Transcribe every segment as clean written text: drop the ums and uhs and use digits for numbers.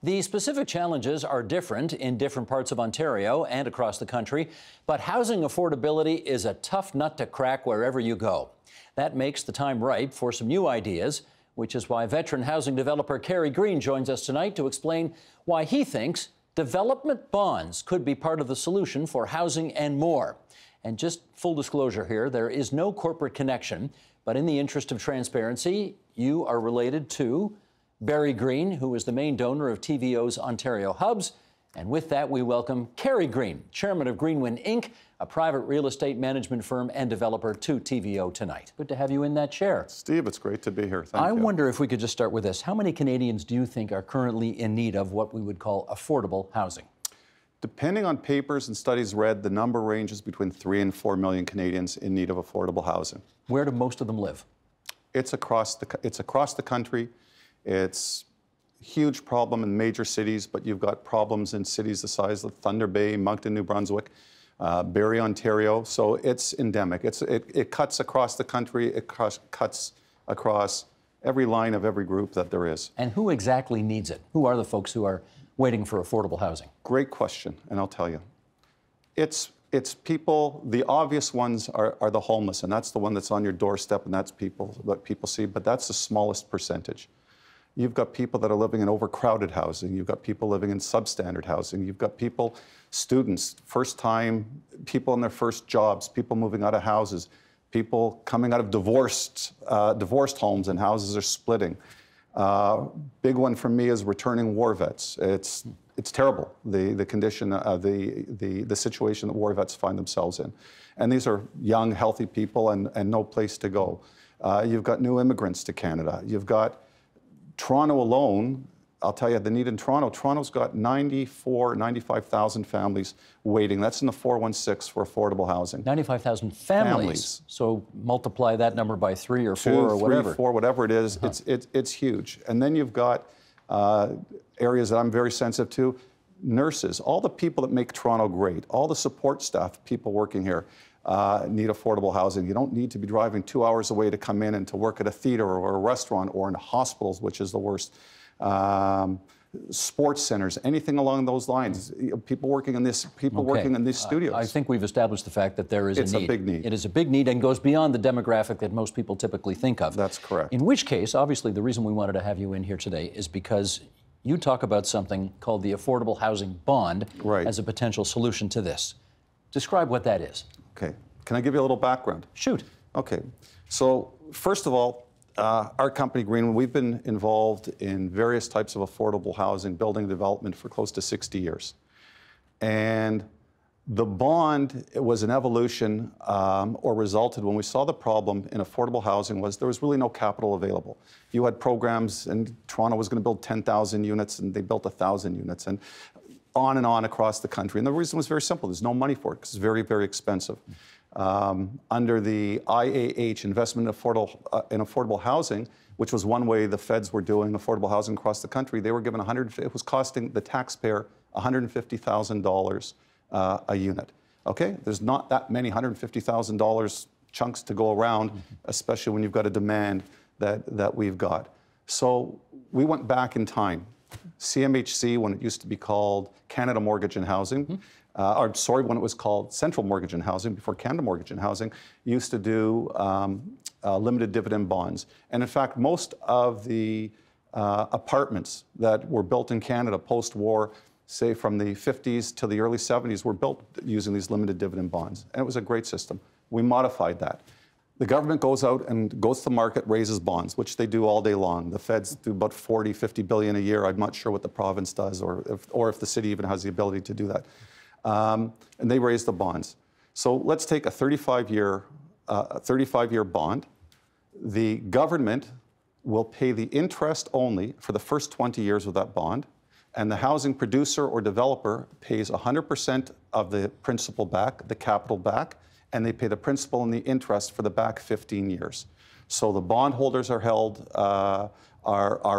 The specific challenges are different in different parts of Ontario and across the country, but housing affordability is a tough nut to crack wherever you go. That makes the time ripe for some new ideas, which is why veteran housing developer Cary Green joins us tonight to explain why he thinks development bonds could be part of the solution for housing and more. And just full disclosure here, there is no corporate connection, but in the interest of transparency, you are related to Cary Green, who is the main donor of TVO's Ontario Hubs. And with that, we welcome Cary Green, chairman of Greenwin Inc., a private real estate management firm and developer, to TVO tonight. Good to have you in that chair. Steve, it's great to be here. Thank you. I wonder if we could just start with this. How many Canadians do you think are currently in need of what we would call affordable housing? Depending on papers and studies read, the number ranges between 3 and 4 million Canadians in need of affordable housing. Where do most of them live? It's across the country. It's a huge problem in major cities, but you've got problems in cities the size of Thunder Bay, Moncton, New Brunswick, Barrie, Ontario. So it's endemic. It cuts across the country. It cuts across every line of every group that there is. And who exactly needs it? Who are the folks who are waiting for affordable housing? Great question, and I'll tell you. It's people, the obvious ones are the homeless, and that's the one that's on your doorstep, and that's what people see, but that's the smallest percentage. You've got people that are living in overcrowded housing. You've got people living in substandard housing. You've got people, students, first time, people in their first jobs, people moving out of houses, people coming out of divorced homes and houses are splitting. Big one for me is returning war vets. It's terrible, the condition, the situation that war vets find themselves in. And these are young, healthy people and no place to go. You've got new immigrants to Canada. You've got Toronto alone, I'll tell you, the need in Toronto, Toronto's got 95,000 families waiting. That's in the 416 for affordable housing. 95,000 families. So multiply that number by 3 or 4 or 3, whatever. 4, whatever it is, it's huge. And then you've got areas that I'm very sensitive to, nurses, all the people that make Toronto great, all the support staff, people working here, need affordable housing. You don't need to be driving 2 hours away to come in and to work at a theater or a restaurant or in hospitals, which is the worst. Sports centers, anything along those lines. People working in this, working in these studios. I think we've established the fact that there is a need. It's a big need. It is a big need and goes beyond the demographic that most people typically think of. That's correct. In which case, obviously, the reason we wanted to have you in here today is because you talk about something called the Affordable Housing Bond as a potential solution to this. Describe what that is. Okay. Can I give you a little background? Shoot. Okay. So, first of all, our company, Greenwin, we've been involved in various types of affordable housing, building development for close to 60 years. And the bond was an evolution or resulted when we saw the problem in affordable housing was there was really no capital available. You had programs, and Toronto was going to build 10,000 units, and they built 1,000 units, and on across the country. And the reason was very simple. There's no money for it because it's very, very expensive. Under the IAH, Investment in Affordable Housing, which was one way the feds were doing affordable housing across the country, they were given it was costing the taxpayer $150,000 a unit. Okay? There's not that many $150,000 chunks to go around, especially when you've got a demand that we've got. So we went back in time. CMHC, when it used to be called Canada Mortgage and Housing, when it was called Central Mortgage and Housing, before Canada Mortgage and Housing, used to do limited dividend bonds. And in fact, most of the apartments that were built in Canada post-war, say from the 50s to the early 70s, were built using these limited dividend bonds. And it was a great system. We modified that. The government goes out and goes to the market, raises bonds, which they do all day long. The feds do about 40, 50 billion a year. I'm not sure what the province does or if the city even has the ability to do that. And they raise the bonds. So let's take a 35-year bond. The government will pay the interest only for the first 20 years of that bond, and the housing producer or developer pays 100% of the principal back, the capital back, and they pay the principal and the interest for the back 15 years. So the bondholders are held, are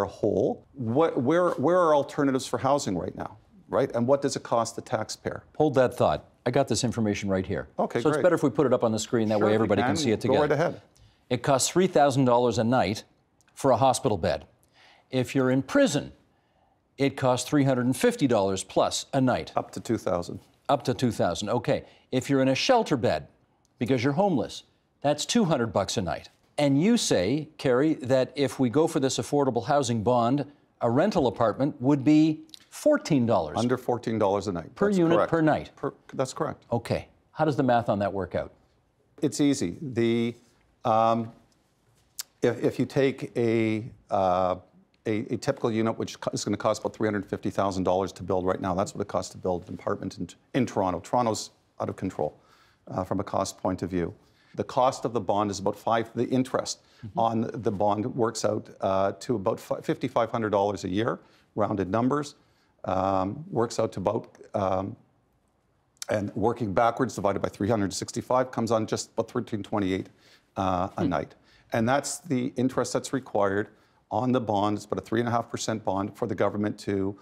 whole. Where are alternatives for housing right now, right? And what does it cost the taxpayer? Hold that thought. I got this information right here. Okay, so great. It's better if we put it up on the screen, that way everybody can see it together. Go right ahead. It costs $3,000 a night for a hospital bed. If you're in prison, It costs $350 plus a night. Up to $2,000. Up to $2,000. Okay. If you're in a shelter bed because you're homeless, that's $200 a night. And you say, Cary, that if we go for this affordable housing bond, a rental apartment would be $14. Under $14 a night. Per unit, correct. Per night. That's correct. Okay. How does the math on that work out? It's easy. If you take a typical unit, which is going to cost about $350,000 to build right now, that's what it costs to build an apartment in Toronto. Toronto's out of control from a cost point of view. The cost of the bond is about the interest on the bond works out to about $5,500 a year, rounded numbers, works out to about, and working backwards divided by 365 comes on just about $1,328 a night. And that's the interest that's required on the bond. It's about a 3.5% bond for the government to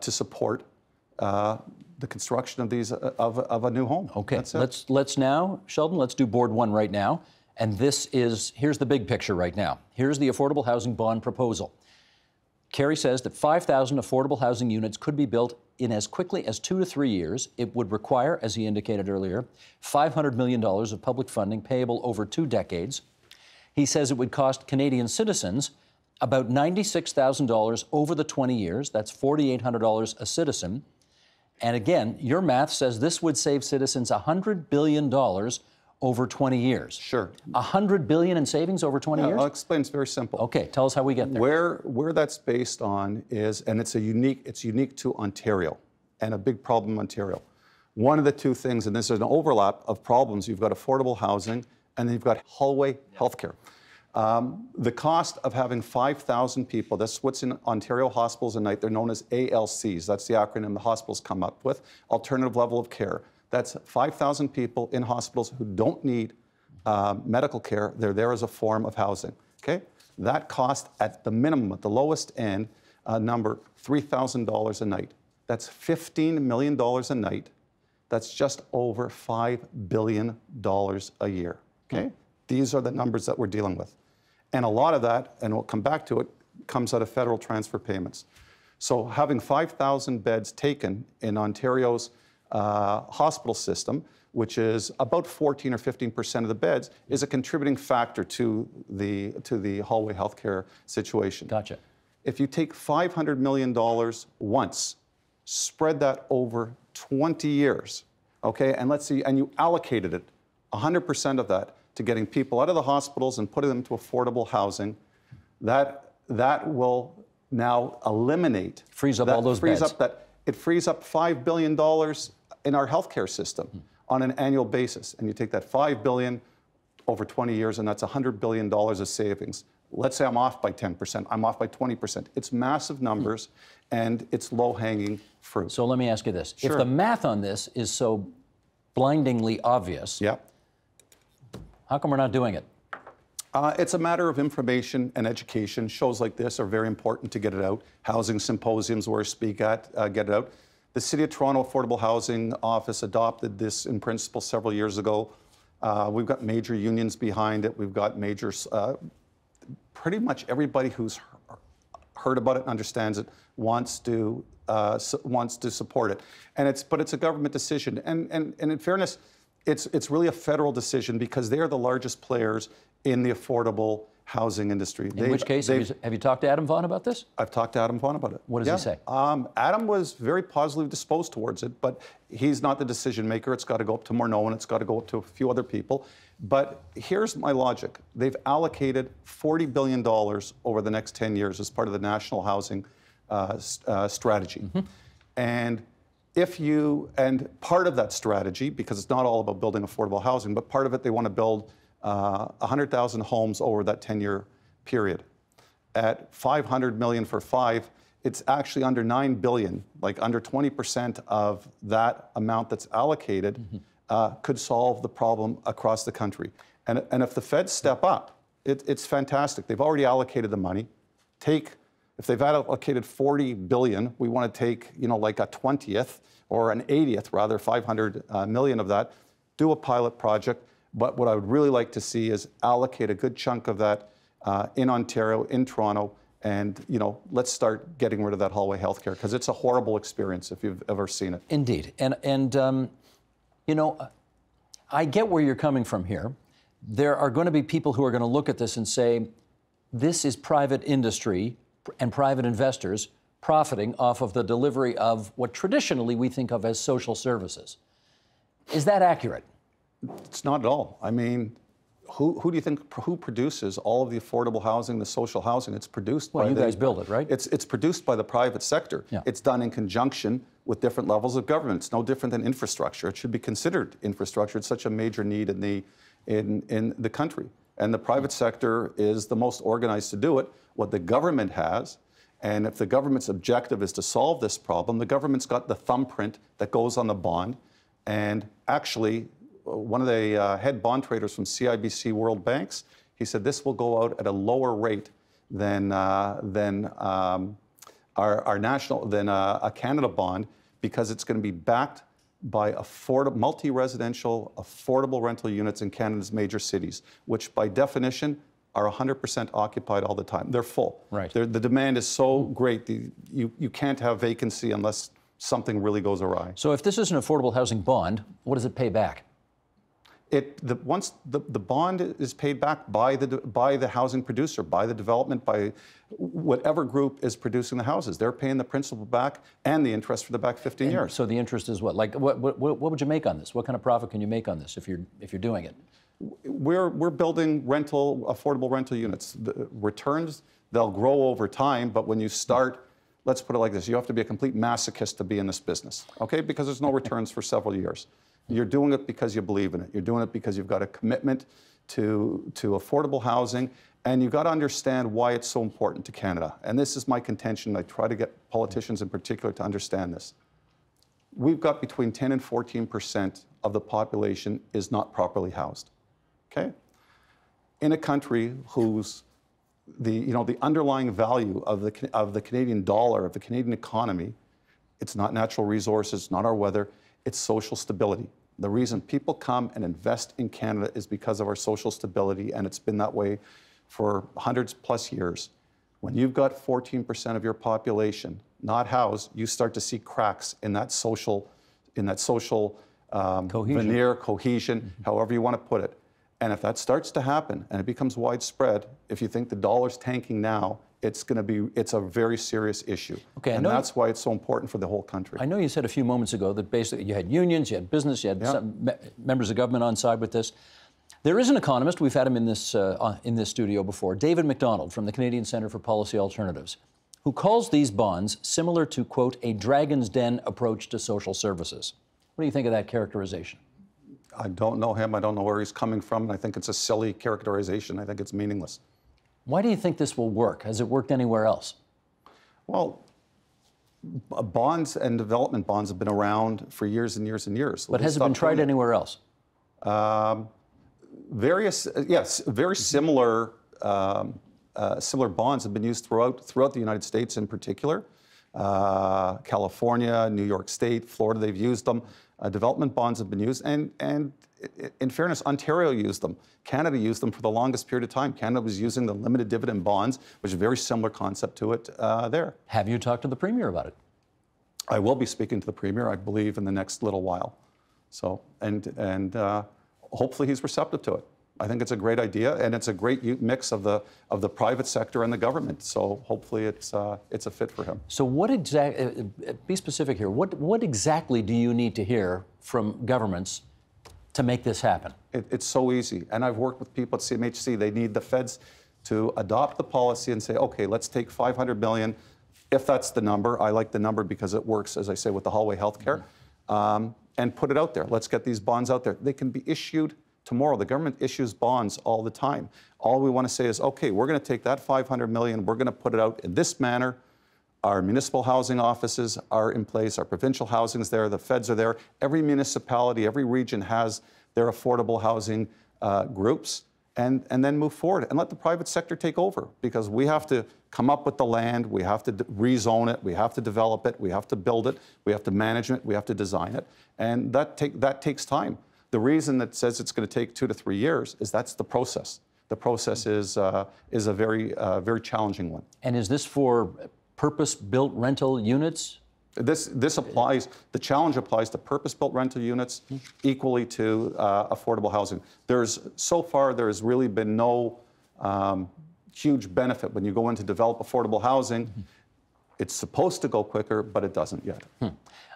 support the construction of these of a new home. Okay, let's now, Sheldon, let's do board one right now. And here's the big picture right now. Here's the affordable housing bond proposal. Cary says that 5,000 affordable housing units could be built in as quickly as 2 to 3 years. It would require, as he indicated earlier, $500 million of public funding payable over 2 decades. He says it would cost Canadian citizens about $96,000 over the 20 years. That's $4,800 a citizen. And again, your math says this would save citizens $100 billion over 20 years. Sure. $100 billion in savings over 20 years? I'll explain. It's very simple. Okay, tell us how we get there. Where that's based on is, and it's unique to Ontario, and a big problem in Ontario. One of the two things, and this is an overlap of problems, you've got affordable housing, and then you've got hallway healthcare. The cost of having 5,000 people, that's what's in Ontario hospitals a night, they're known as ALCs, that's the acronym the hospitals come up with, alternative level of care. That's 5,000 people in hospitals who don't need medical care, they're there as a form of housing, okay? That cost at the minimum, at the lowest end, number, $3,000 a night. That's $15 million a night. That's just over $5 billion a year, okay? These are the numbers that we're dealing with. And a lot of that, and we'll come back to it, comes out of federal transfer payments. So having 5,000 beds taken in Ontario's hospital system, which is about 14 or 15% of the beds, is a contributing factor to the hallway healthcare situation. Gotcha. If you take $500 million once, spread that over 20 years, okay, and let's see, and you allocated it, 100% of that, to getting people out of the hospitals and putting them to affordable housing, that will now eliminate. Frees up all those beds. It frees up $5 billion in our healthcare system on an annual basis. And you take that $5 billion over 20 years, and that's $100 billion of savings. Let's say I'm off by 10%, I'm off by 20%. It's massive numbers, and it's low-hanging fruit. So let me ask you this. Sure. If the math on this is so blindingly obvious, how come we're not doing it? It's a matter of information and education. Shows like this are very important to get it out. Housing symposiums where I speak at, get it out. The City of Toronto Affordable Housing Office adopted this in principle several years ago. We've got major unions behind it. We've got major, pretty much everybody who's heard about it and understands it wants to support it. But it's a government decision. And in fairness, it's really a federal decision because they are the largest players in the affordable housing industry. In which case, have you talked to Adam Vaughan about this? I've talked to Adam Vaughan about it. What does he say? Adam was very positively disposed towards it, but he's not the decision maker. It's got to go up to Morneau, and it's got to go up to a few other people. But here's my logic. They've allocated $40 billion over the next 10 years as part of the national housing strategy. And part of that strategy, because it's not all about building affordable housing, but part of it, they want to build 100,000 homes over that 10-year period. At $500 million for 5, it's actually under $9 billion, like under 20% of that amount that's allocated could solve the problem across the country. And if the feds step up, it's fantastic. They've already allocated the money. If they've allocated $40 billion, we want to take, like a 20th or an 80th, rather, 500 million of that, do a pilot project. But what I would really like to see is allocate a good chunk of that in Ontario, in Toronto, And, you know, let's start getting rid of that hallway healthcare, because it's a horrible experience if you've ever seen it. Indeed. And you know, I get where you're coming from here. There are going to be people who are going to look at this and say, this is private industry and private investors profiting off of the delivery of what traditionally we think of as social services. Is that accurate? It's not at all. I mean, who do you think, who produces all of the affordable housing, the social housing? It's produced by you guys build it, right? It's produced by the private sector. Yeah. It's done in conjunction with different levels of government. It's no different than infrastructure. It should be considered infrastructure. It's such a major need in the country. And the private sector is the most organized to do it. What the government has, and if the government's objective is to solve this problem, the government's got the thumbprint that goes on the bond. And actually, one of the head bond traders from CIBC World Banks, he said this will go out at a lower rate than a Canada bond, because it's going to be backed by multi-residential, affordable rental units in Canada's major cities, which by definition are 100% occupied all the time. They're full. Right. The demand is so great, you can't have vacancy unless something really goes awry. So if this is an affordable housing bond, what does it pay back? Once the bond is paid back by the housing producer, by the development, by whatever group is producing the houses, they're paying the principal back and the interest for the back 15 years. So the interest is what? Like what would you make on this? What kind of profit can you make on this if you're doing it? We're building affordable rental units. The returns, they'll grow over time, but when you start, let's put it like this, you have to be a complete masochist to be in this business, okay? Because there's no returns for several years. You're doing it because you believe in it. You're doing it because you've got a commitment to affordable housing, and you've got to understand why it's so important to Canada. And this is my contention. I try to get politicians in particular to understand this. We've got between 10 and 14% of the population is not properly housed, okay? In a country whose the underlying value of the Canadian dollar, of the Canadian economy, it's not natural resources, not our weather, it's social stability. The reason people come and invest in Canada is because of our social stability, and it's been that way for hundreds plus years. When you've got 14% of your population not housed, you start to see cracks in that social cohesion. veneer, cohesion, however you want to put it. And if that starts to happen and it becomes widespread, if you think the dollar's tanking now, it's a very serious issue. Okay, and that's why it's so important for the whole country. I know you said a few moments ago that basically you had unions, you had business, you had some members of government on side with this. There is an economist, we've had him in this studio before, David McDonald from the Canadian Centre for Policy Alternatives, who calls these bonds similar to, quote, a dragon's den approach to social services. What do you think of that characterization? I don't know him. I don't know where he's coming from. And I think it's a silly characterization. I think it's meaningless. Why do you think this will work? Has it worked anywhere else? Well, bonds and development bonds have been around for years and years and years. But has it been tried anywhere else? Very similar similar bonds have been used throughout the United States in particular. California, New York State, Florida, they've used them. Development bonds have been used, and in fairness, Ontario used them. Canada used them for the longest period of time. Canada was using the limited dividend bonds, which is a very similar concept to it there. Have you talked to the Premier about it? I will be speaking to the Premier, I believe, in the next little while. So, and hopefully he's receptive to it. I think it's a great idea, and it's a great mix of the private sector and the government. So hopefully it's a fit for him. So what exactly? Be specific here. What exactly do you need to hear from governments to make this happen? It's so easy, and I've worked with people at CMHC. They need the feds to adopt the policy and say, okay, let's take $500 million, if that's the number. I like the number because it works, as I say, with the hallway healthcare, and put it out there. Let's get these bonds out there. They can be issued tomorrow. The government issues bonds all the time. All we want to say is, okay, we're going to take that $500 million, we're going to put it out in this manner. Our municipal housing offices are in place, our provincial housing's there, the feds are there. Every municipality, every region has their affordable housing groups, and then move forward and let the private sector take over, because we have to come up with the land, we have to rezone it, we have to develop it, we have to build it, we have to manage it, we have to design it, and that takes time. The reason that says it's going to take 2 to 3 years is that's the process. the process is a very challenging one. And is this for purpose-built rental units? This applies, the challenge applies to purpose-built rental units equally to affordable housing. So far, there has really been no huge benefit when you go in to develop affordable housing. It's supposed to go quicker, but it doesn't yet.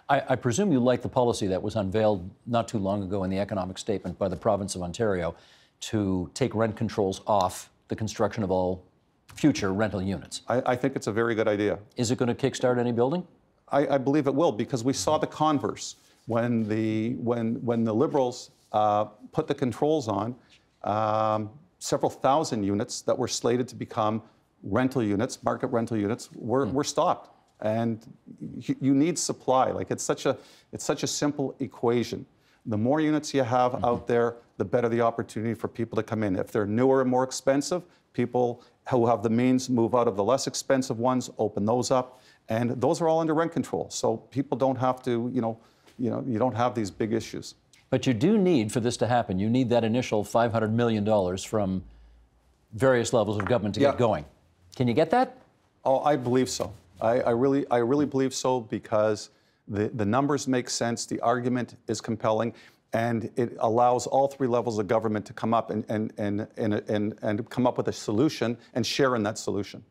I presume you like the policy that was unveiled not too long ago in the economic statement by the province of Ontario to take rent controls off the construction of all future rental units. I think it's a very good idea. Is it going to kickstart any building? I believe it will, because we saw the converse when the Liberals put the controls on. Several thousand units that were slated to become rental units, market rental units, were stopped. And you need supply. Like it's such a simple equation. The more units you have out there, the better the opportunity for people to come in. If they're newer and more expensive, people who have the means move out of the less expensive ones, open those up. And those are all under rent control. So people don't have to, you don't have these big issues. But you do need, for this to happen, you need that initial $500 million from various levels of government to get going. Can you get that? Oh, I believe so. I really believe so, because the numbers make sense, the argument is compelling, and it allows all three levels of government to come up and come up with a solution and share in that solution.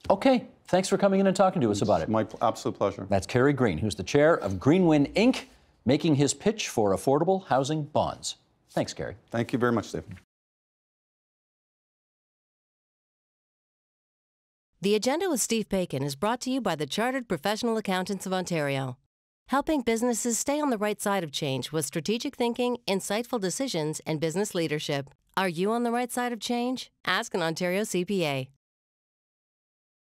Okay, thanks for coming in and talking to us about it. My absolute pleasure. That's Cary Green, who's the chair of Greenwin Inc., making his pitch for affordable housing bonds. Thanks, Cary. Thank you very much, Stephen. The Agenda with Steve Paikin is brought to you by the Chartered Professional Accountants of Ontario, helping businesses stay on the right side of change with strategic thinking, insightful decisions, and business leadership. Are you on the right side of change? Ask an Ontario CPA.